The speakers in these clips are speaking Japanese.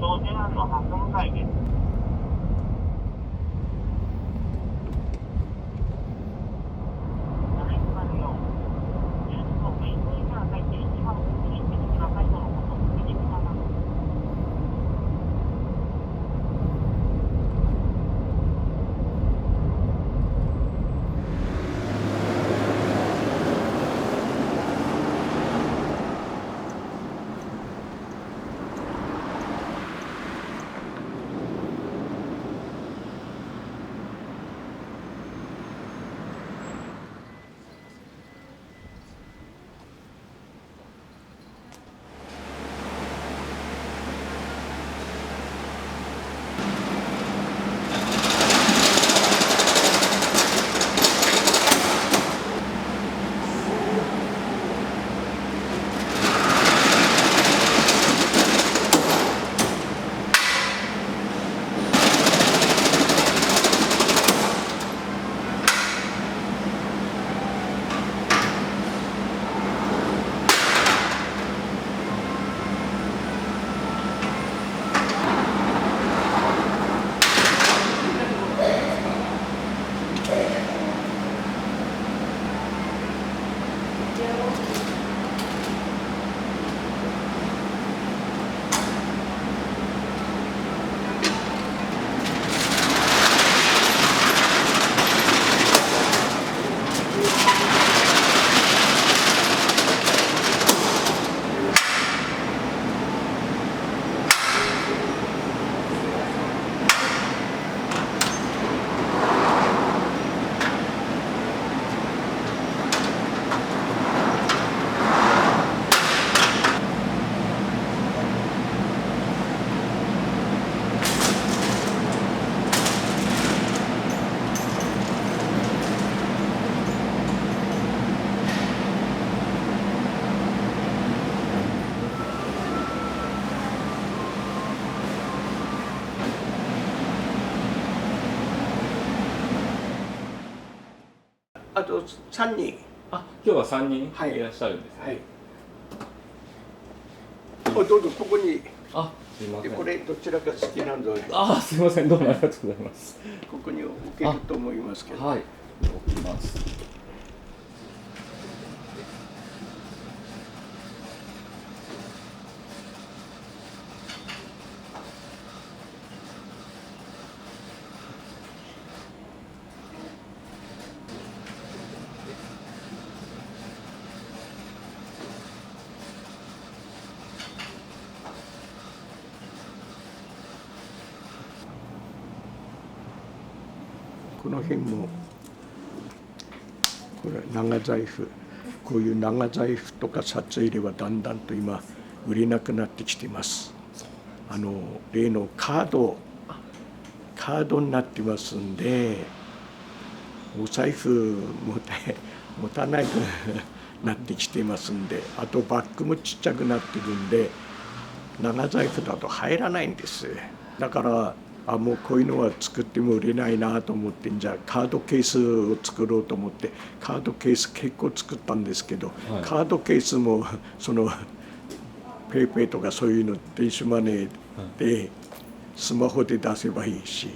長寿庵の初向かいです。あと3人。あ、今日は3人はいいらっしゃるんですね。はい。どうぞここに。あ、すいません。これどちらか好きなので。あ、すいません。どうもありがとうございます。ここに置けると思いますけど。はい。置きます。この辺もこれ長財布、こういう長財布とか札入れはだんだんと今売れなくなってきています。例のカードになってますんで、お財布持たないくなってきていますんで、あとバッグもちっちゃくなってるんで長財布だと入らないんです。だからもうこういうのは作っても売れないなと思って、じゃあカードケースを作ろうと思ってカードケース結構作ったんですけど、はい、カードケースもそのペイペイとかそういうの電子マネーでスマホで出せばいいし、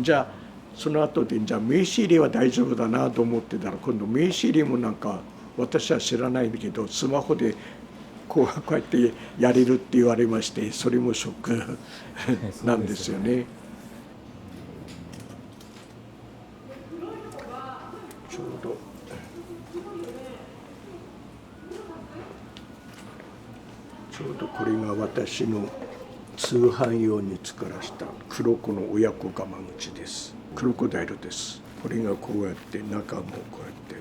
じゃあその後でじゃあ名刺入れは大丈夫だなと思ってたら、今度名刺入れもなんか私は知らないんだけどスマホでこうやってやれるって言われまして、それもショックなんですよね。ちょうどこれが私の通販用に作らせた黒子の親子ガマ口です。クロコダイルです。これがこうやって中もこうやって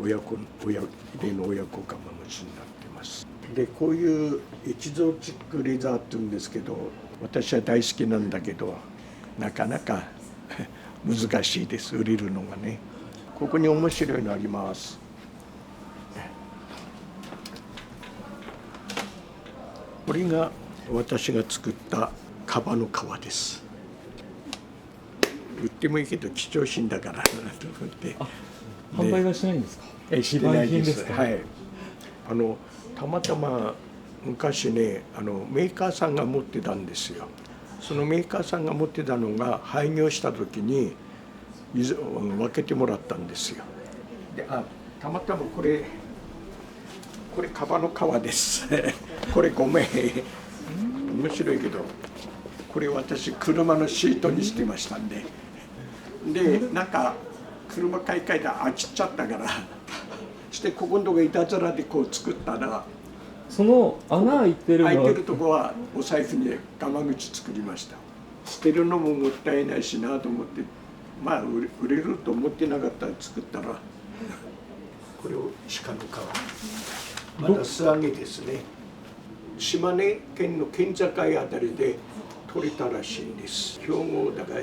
親子入れの親子ガマ口になってます。でこういうエキゾチックレザーって言うんですけど、私は大好きなんだけどなかなか難しいです、売れるのがね。ここに面白いのあります。これが私が作ったカバの皮です。売ってもいいけど貴重品だからなと思って。販売はしないんですか？してないです。か？はい。たまたま昔ねメーカーさんが持ってたんですよ。そのメーカーさんが持ってたのが廃業した時に分けてもらったんですよ。でたまたまこれカバの皮ですこれごめん面白いけどこれ私車のシートにしてましたんでなんか車買い替えて飽きちゃったからしてここのとこいたずらでこう作ったらその穴開いてるの空いてるとこはお財布にガマ口作りました。捨てるのももったいないしなと思ってまあ売れると思ってなかったら作ったらこれを鹿の皮まだ素揚げですね。島根県の県境あたりで取れたらしいんです。兵庫だから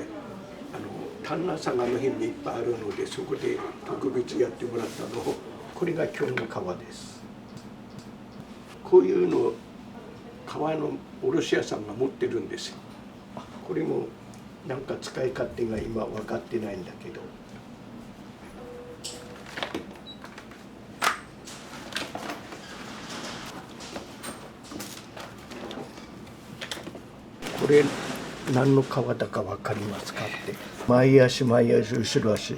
丹那佐賀の辺にいっぱいあるのでそこで特別やってもらったのをこれが今日の皮です。こういうの皮の卸屋さんが持ってるんですよ。これもなんか使い勝手が今分かってないんだけどこれ何の皮だか分かりますかって前足後ろ足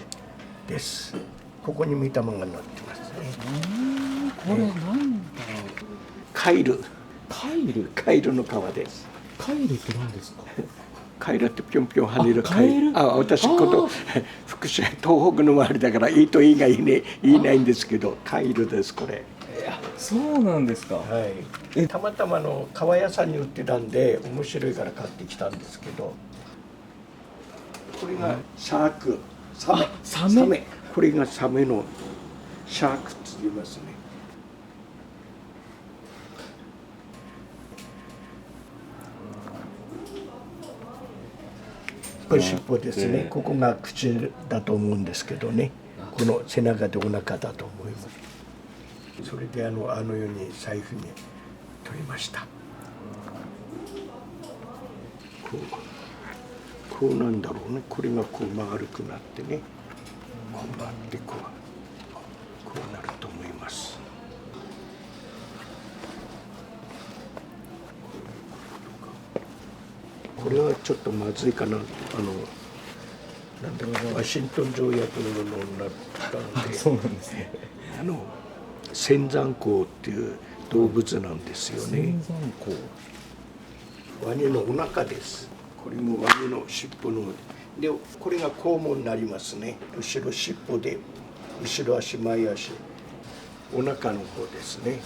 です。ここに見たままになってますね。これなんだカイルカイルの皮です。カイルって何ですか？カエルってぴょんぴょん跳ねるカエル私福島東北の周りだからいいといいが言いないんですけどカエルですこれ。そうなんですか。はい、たまたま革屋さんに売ってたんで面白いから買ってきたんですけどこれがシャークサメこれがサメのシャークって言いますね。これ尻尾ですね。ここが口だと思うんですけどねこの背中でお腹だと思います。それであのように財布に取りました。こうなんだろうね。これがこう丸くなってねこうなってこうなると思います。これはちょっとまずいかな。なんだかワシントン条約のものになったのでそうなんですね。仙山孔っていう動物なんですよね。仙山孔。ワニのお腹です。これもワニの尻尾のでこれが肛門になりますね。後ろ尻尾で後ろ足前足お腹の方ですね。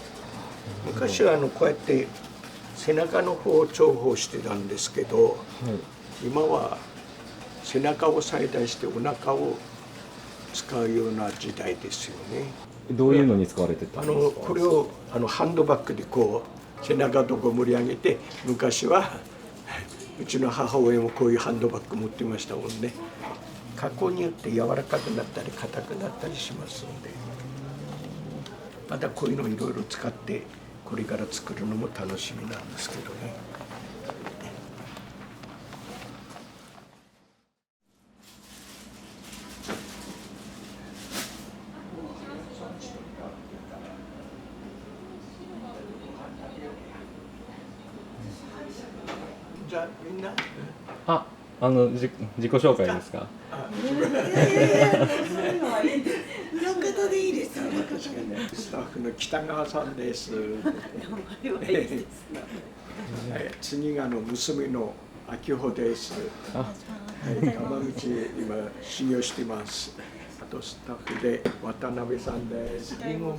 昔はこうやって背中の方を重宝してたんですけど、今は背中を最大してお腹を使うような時代ですよね。どういうのに使われてたんですか？これをハンドバッグでこう背中とこう盛り上げて昔はうちの母親もこういうハンドバッグ持ってましたもんね。加工によって柔らかくなったり硬くなったりしますのでまたこういうのをいろいろ使ってこれから作るのも楽しみなんですけどね。じゃあみんな自己紹介ですか？裏方でいいですよ。スタッフの北川さんです。次が娘の秋穂です。山口今修行してます。あとスタッフで渡辺さんです。リンゴ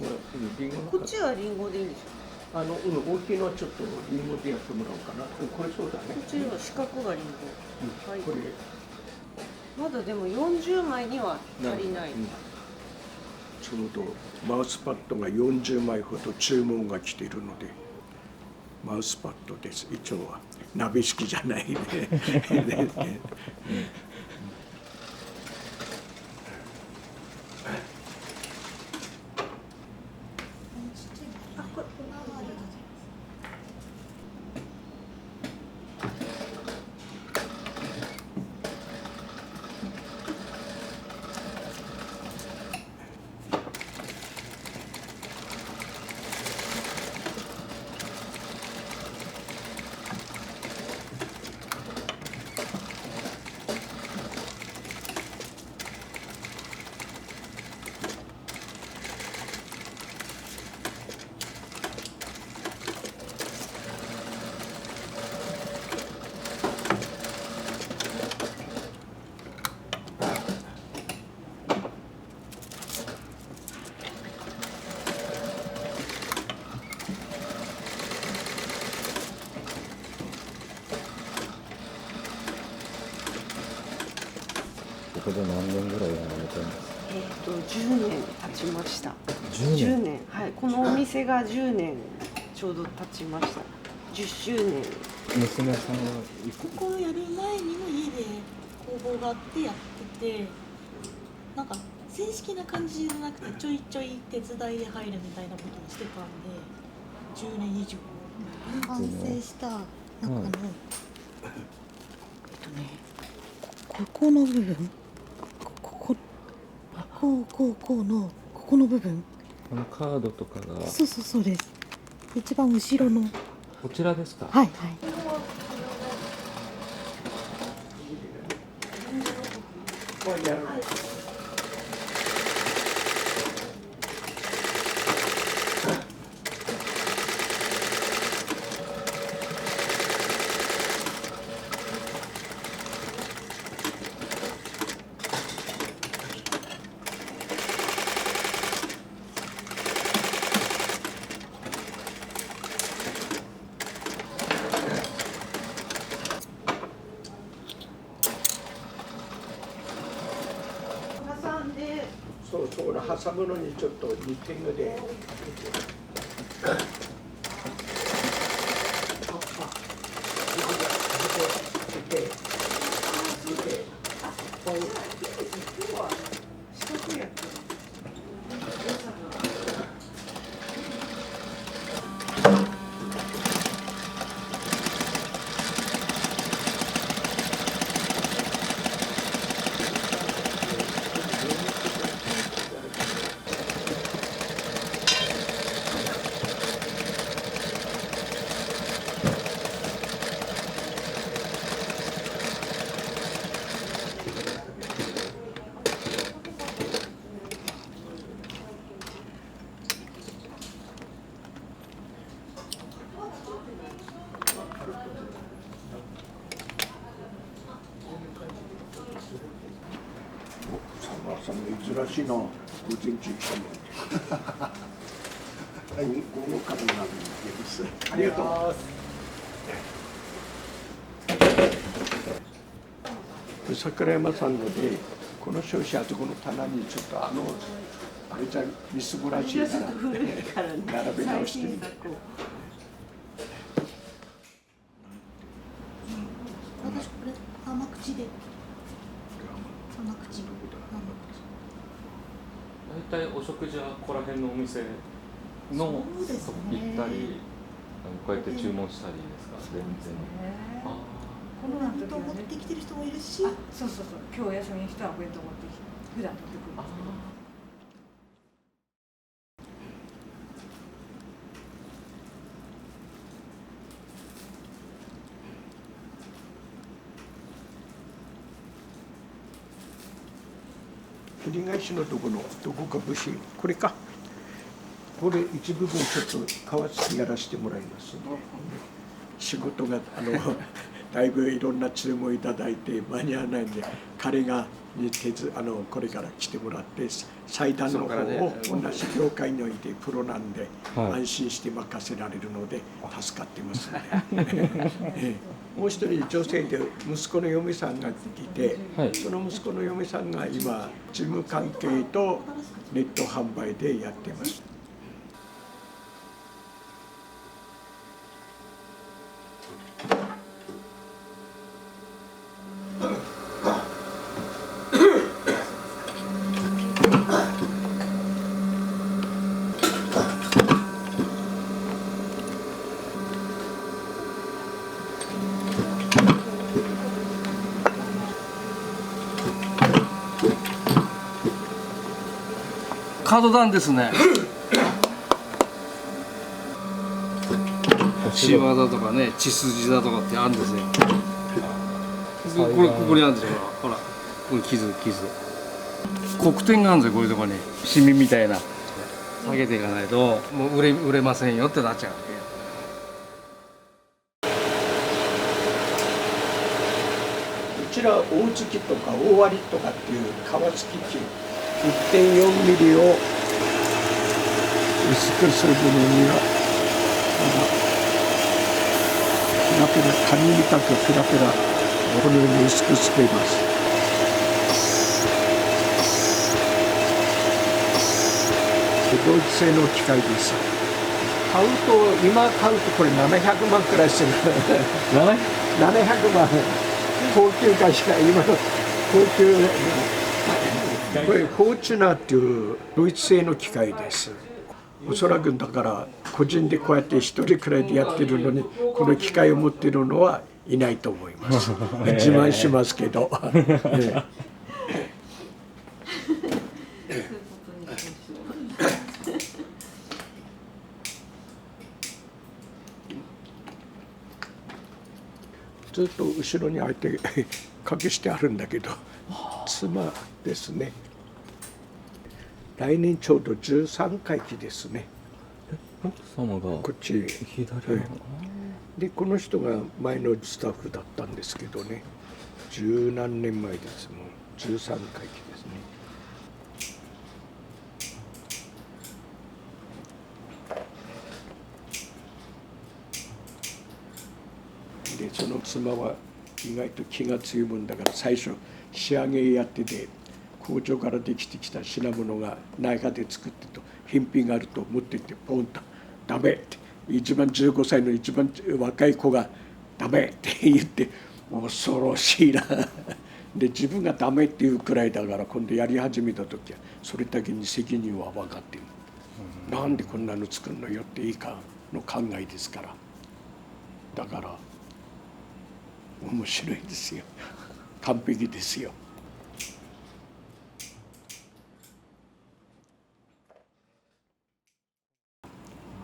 こっちはリンゴでいいんですか？大きいのはちょっとリンゴでやってもらおうかな。これそうだね。こっちは四角がリンゴ。はい。これまだでも40枚には足りない。ちょうどマウスパッドが40枚ほど注文が来ているのでマウスパッドです。一応は鍋敷きじゃないね。こで何年ぐらいやられてるんですか？10年経ちました。 10 10年。年、はい、このお店が10年ちょうど経ちました。10周年。娘さんはここをやる前にも家で工房があってやってて、なんか正式な感じじゃなくてちょいちょい手伝いで入るみたいなことをしてたんで10年以上。完成した中の、ここの部分、この部分、このカードとかがそうです。一番後ろの、こちらですか？はい。そうそう挟むのにちょっとニッティングで。さんの珍しいな、午前中来たもん。はい、午後からなんです。ありがとう。桜山さんので、この商品あそこの棚にちょっとあれじゃみすぼらしいから並べ直してみて。私これ甘口で。甘口。大体お食事はここら辺のお店の行ったり、こうやって注文したりですか？全然。この弁当持ってきてる人もいるし、そう今日お休みの人はお弁当持ってきて普段持ってくる。振り返しのところのどこか武士、これか。これ一部分ちょっと皮付きやらせてもらいます、ね。仕事がだいぶいろんな注文いただいて間に合わないんで、彼がこれから来てもらって祭壇の方を同じ業界においてプロなんで、安心して任せられるので助かってますね。もう一人女性で息子の嫁さんがいて、その息子の嫁さんが今事務関係とネット販売でやってます。カードダンですね。シワだとかね、血筋だとかってあるんですよ。これあるんですよ。ほら、これ傷。黒点があるんですよ、こういうとこに。シミみたいな。下げていかないと、もう売れませんよってなっちゃうわけ。こちら大月とか大割とかっていう皮付き機 1.4 ミリを薄くする部分にはペラペラ紙みたくペラペラこのように薄くすれます。ドイツ製の機械です。買うと今買うとこれ700万くらいする。700万。高級会社、今の高級。これフォーチュナーっていうドイツ製の機械です。おそらくだから個人でこうやって一人くらいでやってるのにこの機械を持ってるのはいないと思います。自慢しますけど。ずっと後ろにあえて隠してあるんだけど、妻ですね。来年ちょうど13回忌ですね。奥様がこっち左の、でこの人が前のスタッフだったんですけどね、十何年前です。もう13回忌ですね。でその妻は意外と気が強いもんだから、最初仕上げやってて工場からできてきた品物が中で作ってと品品があると持ってってポンと「ダメ」って一番15歳の一番若い子が「ダメ」って言って恐ろしいな。で自分がダメっていうくらいだから今度やり始めた時はそれだけに責任は分かってる。なんでこんなの作るのよっていいかの考えですから。だから面白いですよ。完璧ですよ。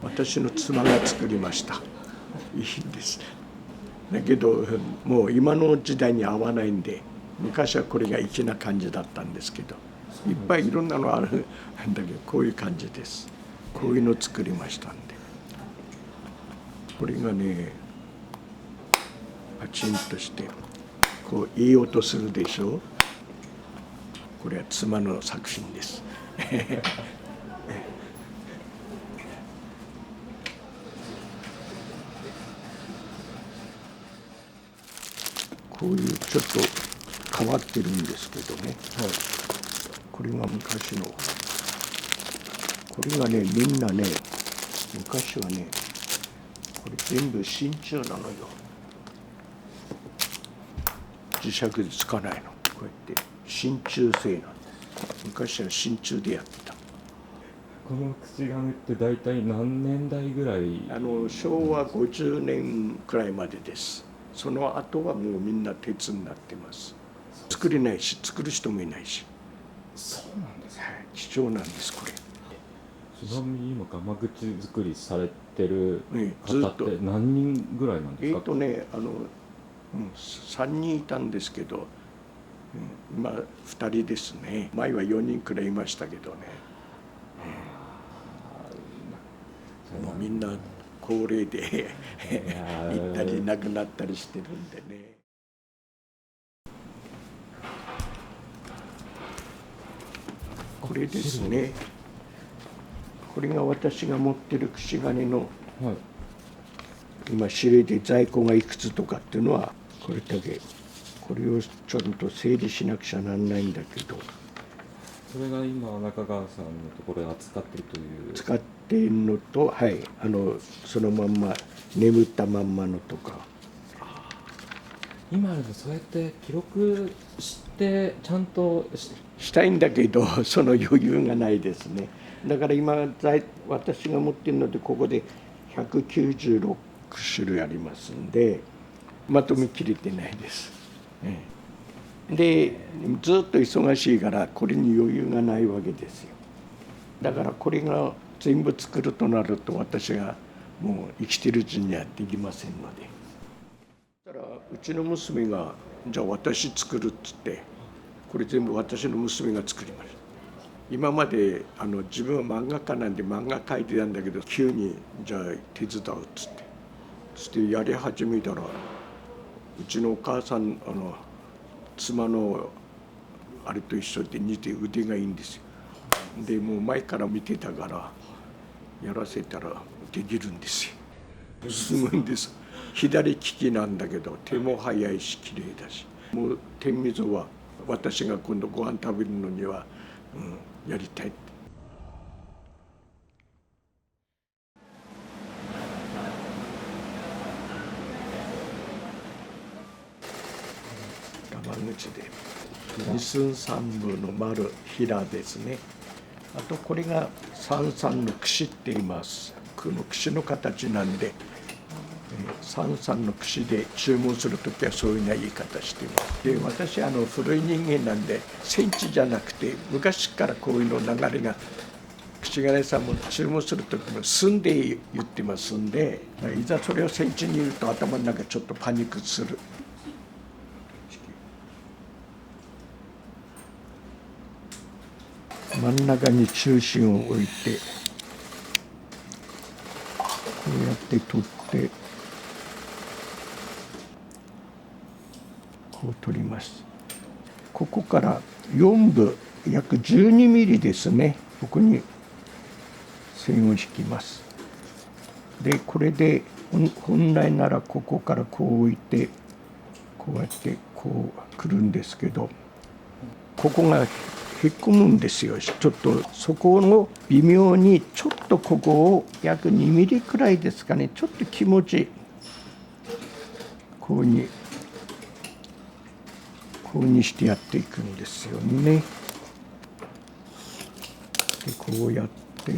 私の妻が作りました。いいんです。だけどもう今の時代に合わないんで、昔はこれが粋な感じだったんですけど、いっぱいいろんなのあるんだけど、こういう感じです。こういうの作りましたんで。これがねパチンとしてこういい音するでしょ。これは妻の作品です。こういうちょっと変わってるんですけどね、これが昔の、これがねみんなね昔はねこれ全部真鍮なのよ。磁石でつかないの。こうやって真鍮製なんです。昔は真鍮でやってた。この口金って大体何年代ぐらい？昭和50年くらいまでです。その後はもうみんな鉄になってます。作れないし作る人もいないし。そうなんですか。貴重なんですこれ。ちなみに今ガマ口作りされてるずっと方って何人ぐらいなんですか？3人いたんですけど、今2人ですね。前は4人くらいいましたけどね。もうみんな高齢で行ったり亡くなったりしてるんでね。これですね。これが私が持ってる串金の、今指令で在庫がいくつとかっていうのはこれだけ。これをちゃんと整理しなくちゃなんないんだけど。それが今中川さんのところで扱っているという。使っているのと、そのまんま眠ったまんまのとか。今でもそうやって記録してちゃんとしたいんだけどその余裕がないですね。だから今私が持っているのでここで196種類ありますんでまとめきれてないです。でずっと忙しいからこれに余裕がないわけですよ。だからこれが全部作るとなると私がもう生きてるうちにはできませんので。だからうちの娘がじゃあ私作るっつってこれ全部私の娘が作りました。今まで自分は漫画家なんで漫画描いてたんだけど急にじゃあ手伝うっつってそしてやり始めたらうちのお母さん妻のあれと一緒で似て腕がいいんですよ。でもう前から見てたからやらせたらできるんですよ。すごいんです。左利きなんだけど手も早いし綺麗だしもう天水は私が今度ご飯食べるのには、やりたいって。ガマ口で二寸三分の丸平ですね。あとこれが三々の串って言います。この串の形なんで、三々の串で注文するときはそういうような言い方しています。で、私古い人間なんでセンチじゃなくて昔からこういうの流れが、串金さんも注文するときも寸で言ってますんで、いざそれをセンチに言うと頭の中ちょっとパニックする。真ん中に中心を置いてこうやって取ってこう取ります。ここから4分約12ミリですね。ここに線を引きます。でこれで本来ならここからこう置いてこうやってこうくるんですけど、ここがへこむんですよ。ちょっとそこの微妙にちょっとここを約2ミリくらいですかね、ちょっと気持ちこうにしてやっていくんですよね。でこうやって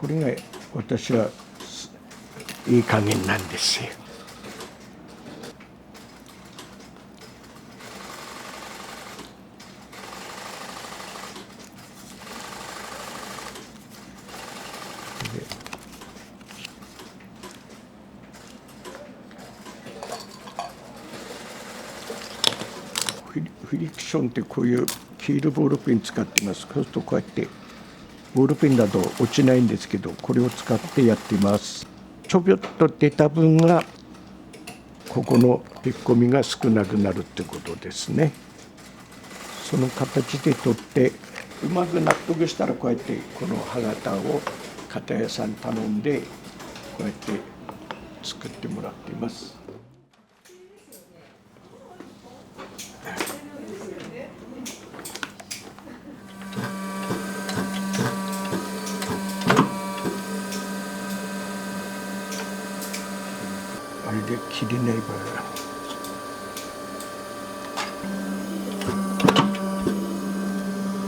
これが私はいい加減なんですよ。フリクションってこういうキールボールペン使っています。そうするとこうやってボールペンだと落ちないんですけど、これを使ってやっています。ちょびっと出た分がここのへっこみが少なくなるってことですね。その形で取ってうまく納得したらこうやってこの歯型を型屋さんに頼んでこうやって作ってもらっています。あれで切れない場合は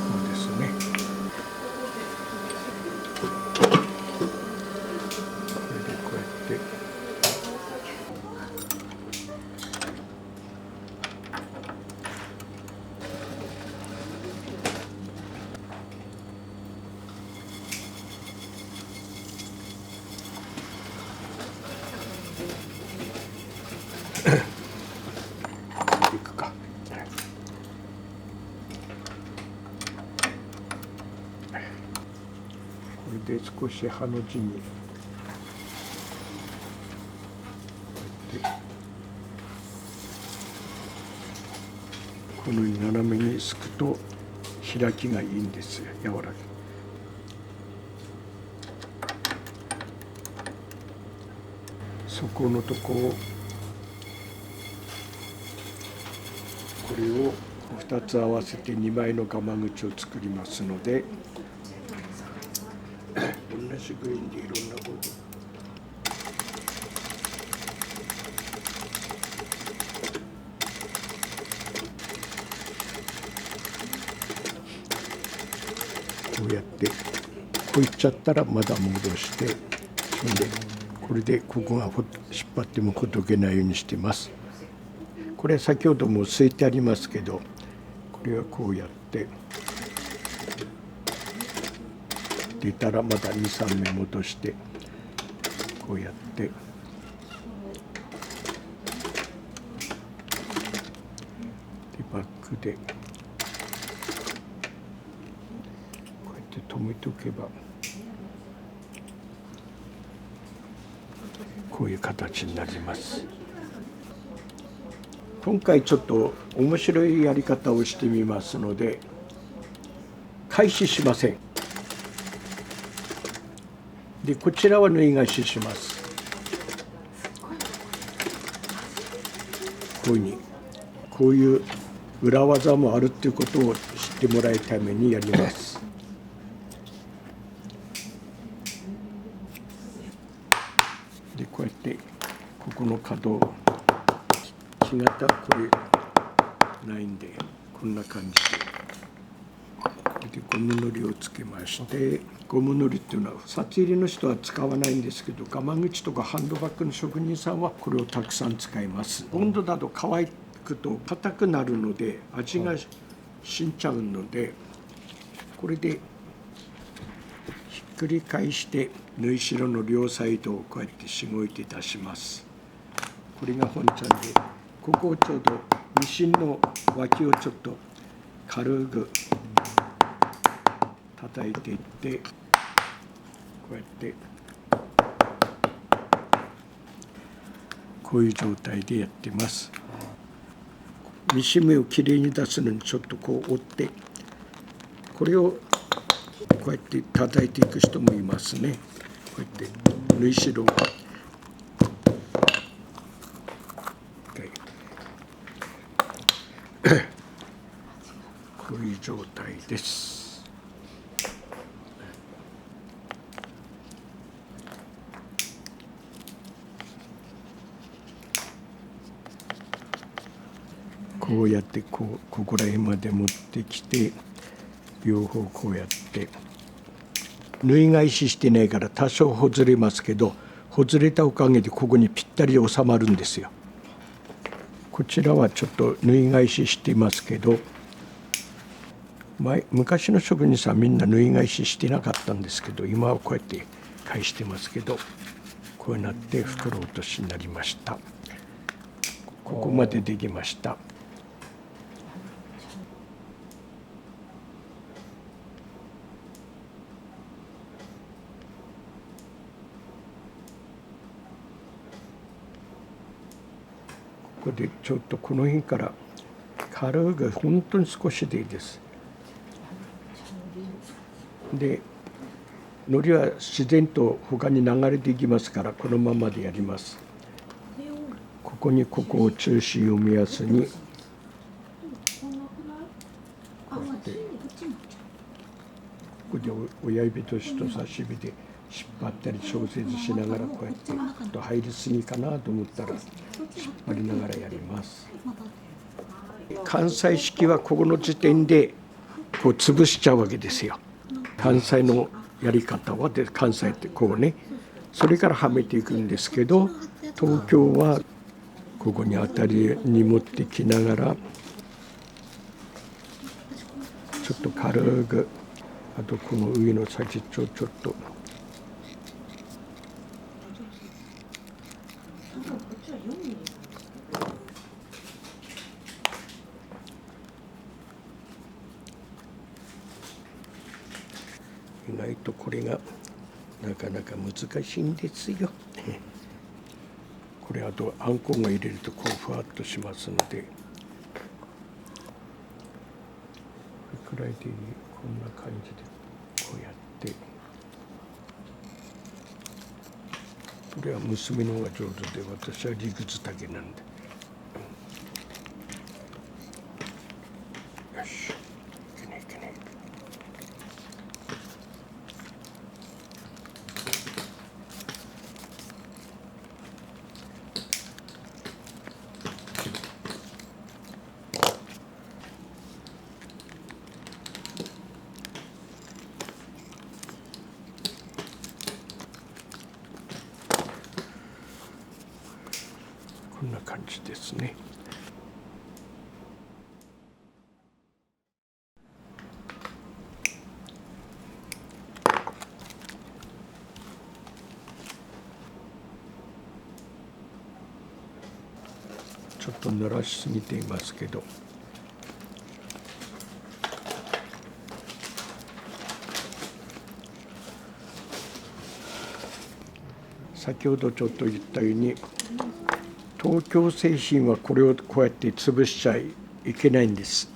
そうですね。これでこうやっていくか。これで少しハの字にこのように斜めにすくと開きがいいんですよ。柔らかい。底のとこをこれを2つ合わせて2枚のガマ口を作りますので、同じグリーンでいろんなことこうやってこういっちゃったらまだ戻して、それでこれでここが引っ張ってもほどけないようにしてます。これは先ほども据えてありますけど、これはこうやって出たらまだ2、3目戻してこうやってでバックでこうやって止めておけばこういう形になります。今回ちょっと面白いやり方をしてみますので、返ししません。でこちらは縫い返しします。こういうふうにここういう裏技もあるっていうことを知ってもらうためにやります。でこうやってここの角木型これないんでこんな感じでゴムのりをつけまして、ゴムのりっていうのは札入りの人は使わないんですけど、ガマ口とかハンドバッグの職人さんはこれをたくさん使います。温度だと乾くと硬くなるので味が死んじゃうので、これでひっくり返して縫い代の両サイドをこうやってしごいて出します。これが本ちゃんで、ここをちょうどミシンの脇をちょっと軽く叩いていって、こうやってこういう状態でやってます。ミシン目をきれいに出すのにちょっとこう折って、これをこうやって叩いていく人もいますね。こうやって縫い代をこういう状態です。こうやってここら辺まで持ってきて、両方こうやって縫い返ししてないから多少ほずれますけど、ほずれたおかげでここにぴったり収まるんですよ。こちらはちょっと縫い返ししていますけど、昔の職人さんみんな縫い返ししてなかったんですけど、今はこうやって返してますけど、こうなって袋落としになりました。ここまでできました。ここでちょっとこの辺から軽く本当に少しでいいです。で糊は自然と他に流れていきますから、このままでやります。ここにここを中心を目安にここで親指と人差し指で引っ張ったり調節しながら、こうやってちょっと入りすぎかなと思ったら引っ張りながらやります。関西式はここの時点でこう潰しちゃうわけですよ。関西のやり方はで、関西ってこうね、それからはめていくんですけど、東京はここに当たりに持ってきながらちょっと軽く、あとこの上の先っちょをちょっと意外とこれがなかなか難しいんですよ。これあとあんこが入れるとこうふわっとしますので、これくらいでいい。こんな感じでこうやって、これは娘の方が上手で、私は理屈だけなんで。よし、いけねいけね。こんな感じですね。ちょっと濡らしすぎていますけど、先ほどちょっと言ったように、東京製品はこれをこうやって潰しちゃいけないんです。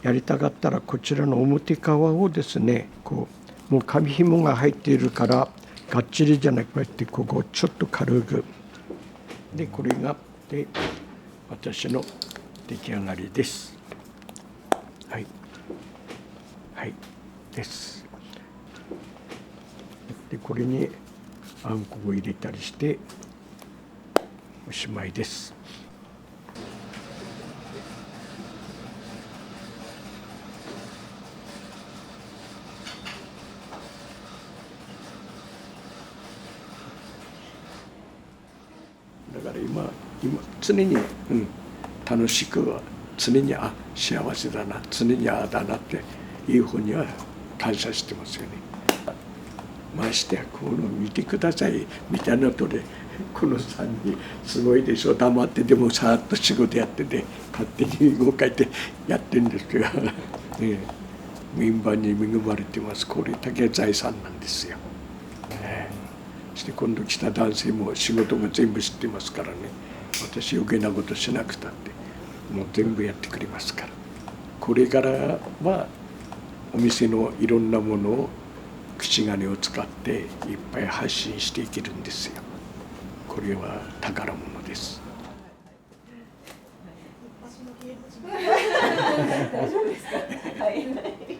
やりたかったらこちらの表側をですね、こうもう紙紐が入っているからがっちりじゃなくて、こうやってここをちょっと軽くで、これがで私の出来上がりです。はいはいです。でこれにあんこを入れたりしておしまいです。だから今常に、楽しく常に幸せだな常にだなっていうふうには感謝してますよね。ましてやこの見てくださいみたいなとでこの3人すごいでしょ。黙ってでもさーっと仕事やってて勝手に動かいてやってるんですけど、メンバーに恵まれてます。これだけは財産なんですよ。そして今度来た男性も仕事が全部知ってますからね。私余計なことしなくたってもう全部やってくれますから。これからはお店のいろんなものを口金を使っていっぱい発信していけるんですよ。これは宝物です。大丈夫ですか？はい。